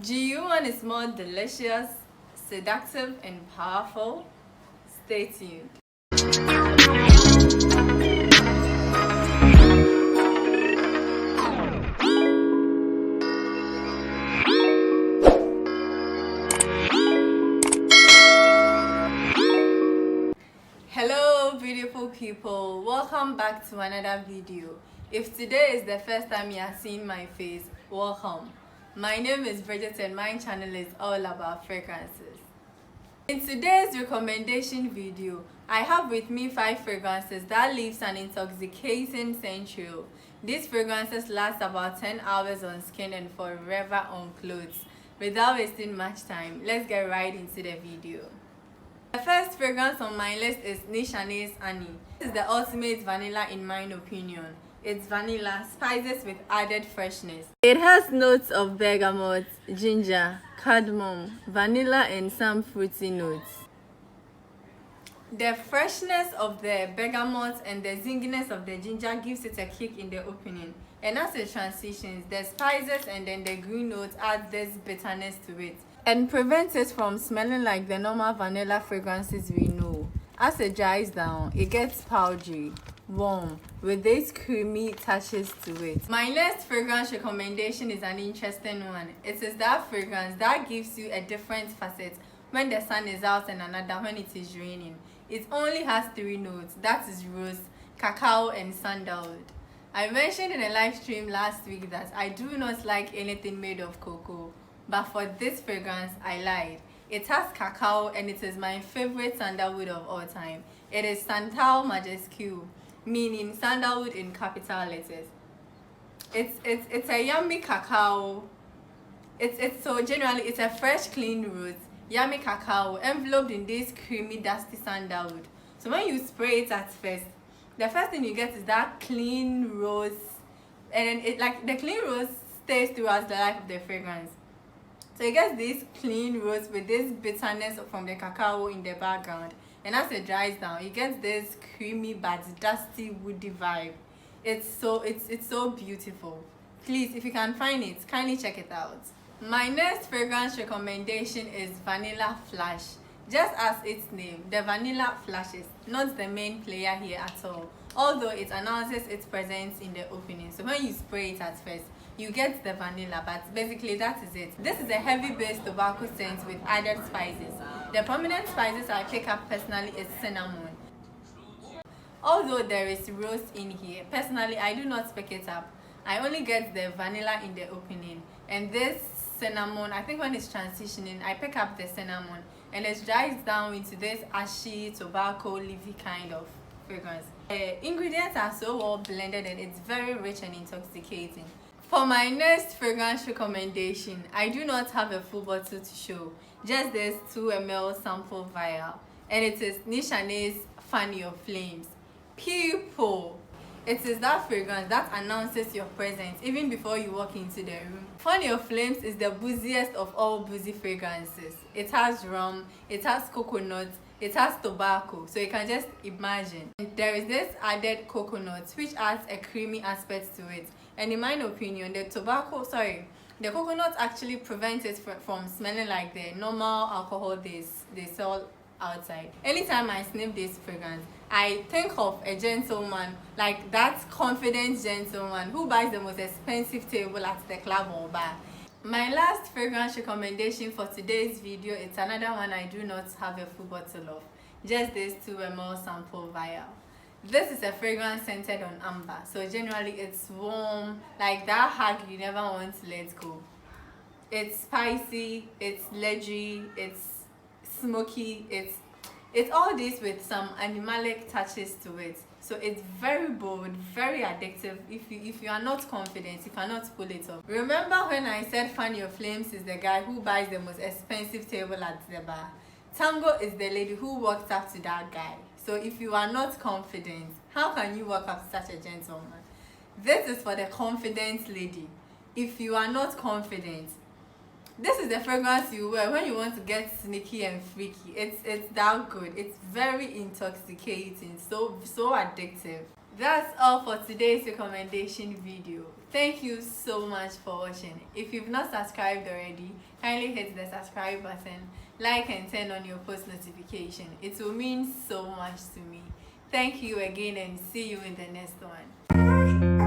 GU1 is more delicious, seductive, and powerful. Stay tuned. Hello beautiful people, welcome back to another video. If today is the first time you are seeing my face, welcome. My name is Bridget and my channel is all about fragrances. In today's recommendation video, I have with me 5 fragrances that leaves an intoxicating scent trail. These fragrances last about 10 hours on skin and forever on clothes. Without wasting much time, let's get right into the video. The first fragrance on my list is UNISEX Ani. This is the ultimate vanilla in my opinion. It's vanilla, spices with added freshness. It has notes of bergamot, ginger, cardamom, vanilla and some fruity notes. The freshness of the bergamot and the zinginess of the ginger gives it a kick in the opening. And as it transitions, the spices and then the green notes add this bitterness to it and prevents it from smelling like the normal vanilla fragrances we know. As it dries down, it gets powdery, warm, with these creamy touches to it. My next fragrance recommendation is an interesting one. It is that fragrance that gives you a different facet when the sun is out and another when it is raining. It only has 3 notes, that is rose, cacao and sandalwood. I mentioned in a live stream last week that I do not like anything made of cocoa, but for this fragrance I lied. It has cacao and it is my favorite sandalwood of all time. It is Santamajescu, meaning sandalwood in capital letters. It's a yummy cacao. It's so generally it's a fresh clean root, yummy cacao enveloped in this creamy dusty sandalwood. So when you spray it at first, the first thing you get is that clean rose, and then it like the clean rose stays throughout the life of the fragrance. So you get this clean rose with this bitterness from the cacao in the background, and as it dries down, you get this creamy but dusty woody vibe. It's so beautiful. Please, if you can find it, kindly check it out. My next fragrance recommendation is Vanilla Flash. Just as its name, the vanilla flashes, not the main player here at all, although it announces its presence in the opening. So when you spray it at first, you get the vanilla, but basically that is it. This is a heavy based tobacco scent with added spices. The prominent spices I pick up personally is cinnamon. Although there is rose in here, personally I do not pick it up. I only get the vanilla in the opening, and this cinnamon, I think when it's transitioning, I pick up the cinnamon and it dries down into this ashy tobacco leafy kind of fragrance. The ingredients are so well blended and it's very rich and intoxicating. For my next fragrance recommendation, I do not have a full bottle to show, just this 2 ml sample vial, and it is UNISEX Fanny of Flames. People, it is that fragrance that announces your presence even before you walk into the room. Fanny of Flames is the booziest of all boozy fragrances. It has rum, it has coconut, it has tobacco, so you can just imagine. And there is this added coconut which adds a creamy aspect to it. And in my opinion, the coconut actually prevents it from smelling like the normal alcohol they sell outside. Anytime I sniff this fragrance, I think of a gentleman, like that confident gentleman who buys the most expensive table at the club or bar. My last fragrance recommendation for today's video is another one I do not have a full bottle of, just this 2 ml sample vial. This is a fragrance centered on amber, so generally it's warm, like that hug you never want to let go. It's spicy, it's leathery, it's smoky, it's all this with some animalic touches to it. So it's very bold, very addictive if you are not confident, you cannot pull it off. Remember when I said Fanny of Flames is the guy who buys the most expensive table at the bar? Tango is the lady who walks up to that guy. So if you are not confident, how can you walk up to such a gentleman? This is for the confident lady. If you are not confident, this is the fragrance you wear when you want to get sneaky and freaky. It's that good. It's very intoxicating, so addictive. That's all for today's recommendation video. Thank you so much for watching. If you've not subscribed already, kindly hit the subscribe button, like and turn on your post notification. It will mean so much to me. Thank you again and see you in the next one.